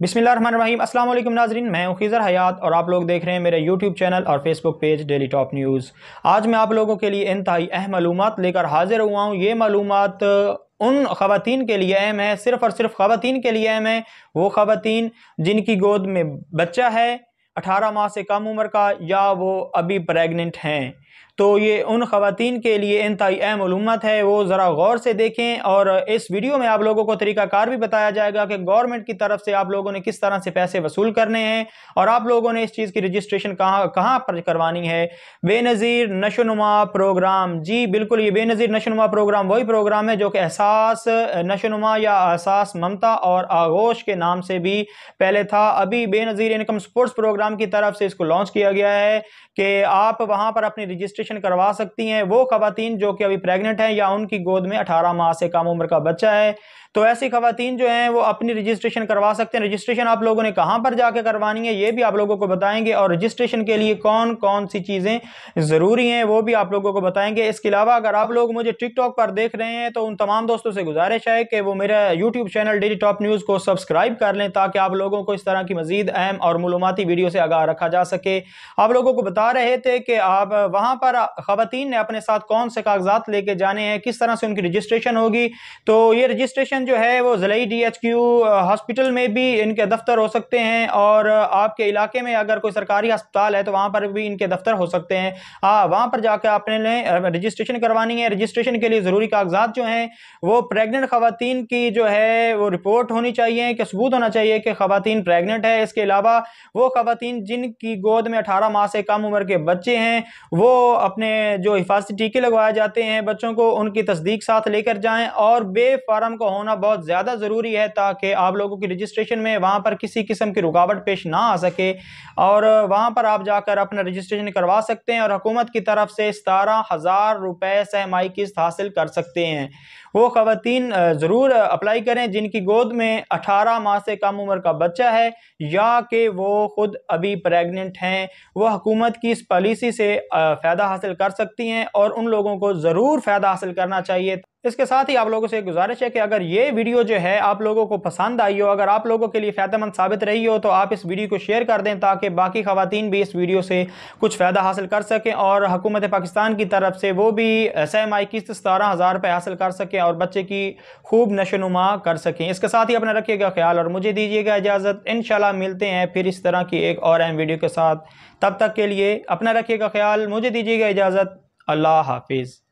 बिस्मिल्लाहिर्रहमानिर्रहीम। अस्सलाम वालेकुम नाज़रीन, मैं हूं खिज़र हयात और आप लोग देख रहे हैं मेरे यूट्यूब चैनल और Facebook page daily top news. आज मैं आप लोगों के लिए इंतहाई अहम मालूमात लेकर हाजिर हुआ हूं। ये मालूमात उन ख़वातीन के लिए अहम है, सिर्फ़ और सिर्फ ख़वातीन के लिए अहम है, वो ख़वातीन जिनकी गोद में बच्चा है 18 माह से कम उम्र का, या वो अभी प्रेगनेंट हैं। तो ये उन ख़वातीन के लिए इंतहाई अहम मालूमात है, वो ज़रा गौर से देखें। और इस वीडियो में आप लोगों को तरीक़ाकार भी बताया जाएगा कि गवर्नमेंट की तरफ से आप लोगों ने किस तरह से पैसे वसूल करने हैं और आप लोगों ने इस चीज़ की रजिस्ट्रेशन कहाँ कहाँ पर करवानी है। बेनज़ीर नशोनुमा प्रोग्राम, जी बिल्कुल, ये बेनज़ीर नशोनुमा प्रोग्राम वही प्रोग्राम है जो कि एहसास नशोनुमा या एहसास ममता और आगोश के नाम से भी पहले था। अभी बेनज़ीर इनकम सपोर्ट्स प्रोग्राम की तरफ से इसको लॉन्च किया गया है कि आप वहाँ पर अपनी रजिस्ट्रेशन करवा सकती हैं वो ख़वातीन जो कि अभी प्रेग्नेंट हैं या उनकी गोद में 18 माह से कम उम्र का बच्चा है। तो ऐसी ख़वातीन जो हैं वो अपनी रजिस्ट्रेशन करवा सकते हैं। रजिस्ट्रेशन आप लोगों ने कहाँ पर जाके करवानी है ये भी आप लोगों को बताएंगे, और रजिस्ट्रेशन के लिए कौन कौन सी चीज़ें ज़रूरी हैं वो भी आप लोगों को बताएंगे। इसके अलावा अगर आप लोग मुझे टिकटॉक पर देख रहे हैं तो उन तमाम दोस्तों से गुजारिश है कि वो मेरा YouTube channel daily top news को सब्सक्राइब कर लें ताकि आप लोगों को इस तरह की मज़ीद अहम और मालूमाती वीडियो से आगाह रखा जा सके। आप लोगों को बता रहे थे कि आप वहाँ पर ख़वातीन ने अपने साथ कौन से कागजात लेके जाने हैं, किस तरह से उनकी रजिस्ट्रेशन होगी। तो ये रजिस्ट्रेशन जो है वो ज़िला DHQ हॉस्पिटल में भी इनके दफ्तर हो सकते हैं, और आपके इलाके में अगर कोई सरकारी अस्पताल है तो वहाँ पर भी इनके दफ्तर हो सकते हैं। हाँ, वहाँ पर जाकर आपने रजिस्ट्रेशन करवानी है। रजिस्ट्रेशन के लिए ज़रूरी कागजात जो हैं वो प्रेग्नेंट ख़वातीन की जो है वो रिपोर्ट होनी चाहिए, कि सबूत होना चाहिए कि ख़वातीन प्रेग्नेंट है। इसके अलावा वो ख़वातीन जिनकी गोद में 18 माह से कम उम्र के बच्चे हैं वो अपने जो हिफाजती टीके लगवाए जाते हैं बच्चों को, उनकी तस्दीक साथ लेकर जाएं, और बेफार्म का होना बहुत ज़्यादा ज़रूरी है ताकि आप लोगों की रजिस्ट्रेशन में वहाँ पर किसी किस्म की रुकावट पेश ना आ सके, और वहाँ पर आप जाकर अपना रजिस्ट्रेशन करवा सकते हैं और हुकूमत की तरफ से 17,000 रुपये सहमाई किस्त हासिल कर सकते हैं। वो ख़वातीन ज़रूर अप्लाई करें जिनकी गोद में 18 माह से कम उम्र का बच्चा है या कि वो खुद अभी प्रेग्नेंट हैं। वो हुकूमत की इस पॉलिसी से फ़ायदा हासिल कर सकती हैं और उन लोगों को ज़रूर फ़ायदा हासिल करना चाहिए। इसके साथ ही आप लोगों से एक गुजारिश है कि अगर ये वीडियो जो है आप लोगों को पसंद आई हो, अगर आप लोगों के लिए फ़ायदेमंद साबित रही हो, तो आप इस वीडियो को शेयर कर दें ताकि बाकी ख़वातीन भी इस वीडियो से कुछ फ़ायदा हासिल कर सकें और हुकूमत पाकिस्तान की तरफ से वो भी सहमाई किस्त 17,000 रुपये हासिल कर सकें और बच्चे की खूब नशोनुमा कर सकें। इसके साथ ही अपना रखिएगा ख्याल और मुझे दीजिएगा इजाज़त। इंशाल्लाह मिलते हैं फिर इस तरह की एक और अहम वीडियो के साथ। तब तक के लिए अपना रखिएगा ख्याल, मुझे दीजिएगा इजाज़त। अल्लाह हाफिज़।